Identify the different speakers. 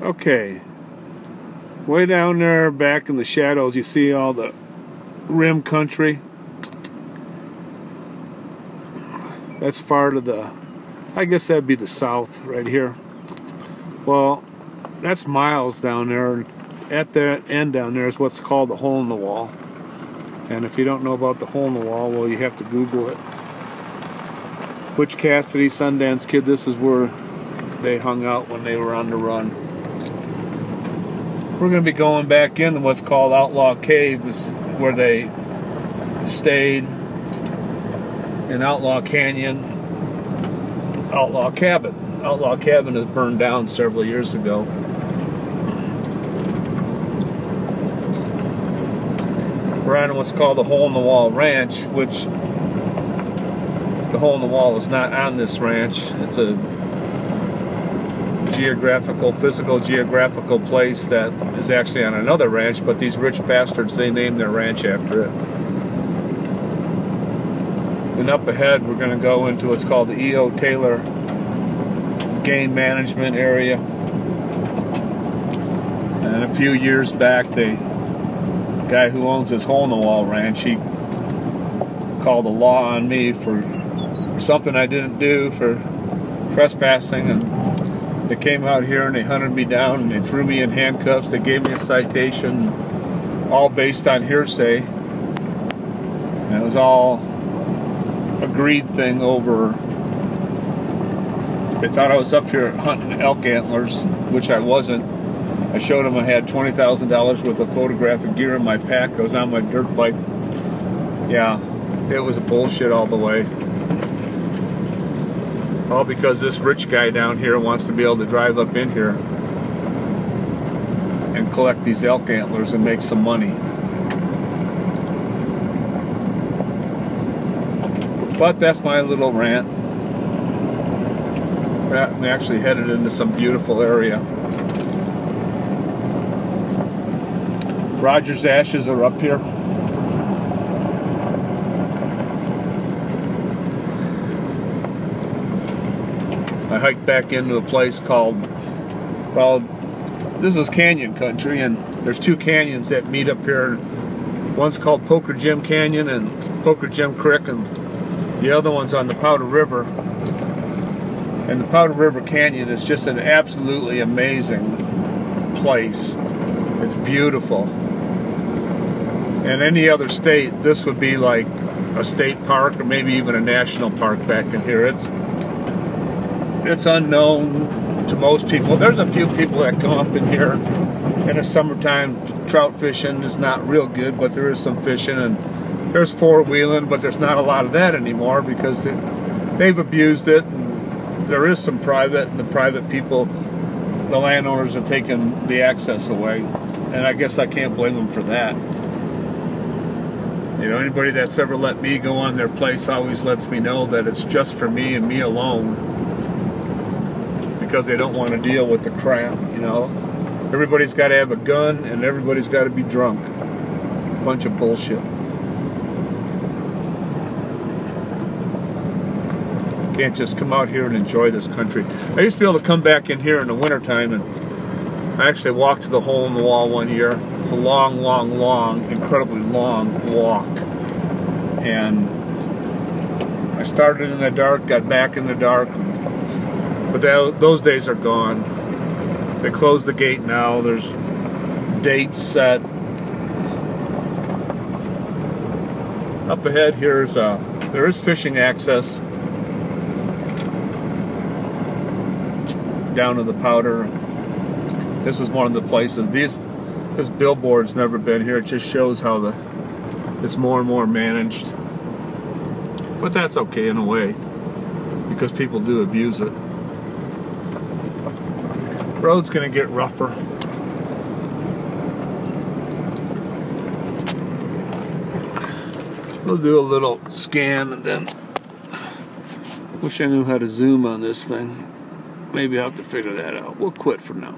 Speaker 1: Okay, way down there back in the shadows you see all the rim country. That's far to the, I guess that'd be the south right here. Well, that's miles down there. At the end down there is what's called the hole in the wall. And if you don't know about the hole in the wall, well, you have to Google it. Butch Cassidy, Sundance Kid, this is where they hung out when they were on the run. We're going to be going back into what's called Outlaw Cave, where they stayed in Outlaw Canyon, Outlaw Cabin. Outlaw Cabin is burned down several years ago. We're on what's called the Hole in the Wall Ranch, which the hole in the wall is not on this ranch. It's a physical geographical place that is actually on another ranch, but these rich bastards, they named their ranch after it. And up ahead, we're going to go into what's called the E.O. Taylor Game Management Area. And a few years back, the guy who owns this hole in the wall ranch, he called the law on me for something I didn't do, for trespassing, and they came out here and they hunted me down and they threw me in handcuffs. They gave me a citation, all based on hearsay, and it was all a greed thing over. They thought I was up here hunting elk antlers, which I wasn't. I showed them I had $20,000 worth of photographic gear in my pack. I was on my dirt bike. Yeah, it was bullshit all the way. All because this rich guy down here wants to be able to drive up in here and collect these elk antlers and make some money. But that's my little rant. I'm actually headed into some beautiful area. Roger's ashes are up here. I hiked back into a place called, well, this is canyon country, and there's two canyons that meet up here. One's called Poker Jim Canyon and Poker Jim Creek, and the other one's on the Powder River. And the Powder River Canyon is just an absolutely amazing place. It's beautiful. In any other state, this would be like a state park or maybe even a national park back in here. It's unknown to most people. There's a few people that come up in here in the summertime. Trout fishing is not real good, but there is some fishing, and there's four-wheeling, but there's not a lot of that anymore because they've abused it. And there is some private, and the private people, the landowners, have taken the access away, and I guess I can't blame them for that. You know, anybody that's ever let me go on their place always lets me know that it's just for me and me alone, because they don't want to deal with the crap, you know. Everybody's got to have a gun and everybody's got to be drunk. Bunch of bullshit. Can't just come out here and enjoy this country. I used to be able to come back in here in the wintertime, and I actually walked to the hole in the wall one year. It's a long, long, long, incredibly long walk. And I started in the dark, got back in the dark, but those days are gone. They closed the gate now. There's dates set. Up ahead here there is fishing access down to the Powder. This is one of the places. This billboard's never been here. It just shows how it's more and more managed. But that's okay in a way, because people do abuse it. Road's gonna get rougher. We'll do a little scan, and then wish I knew how to zoom on this thing. Maybe I'll have to figure that out. We'll quit for now.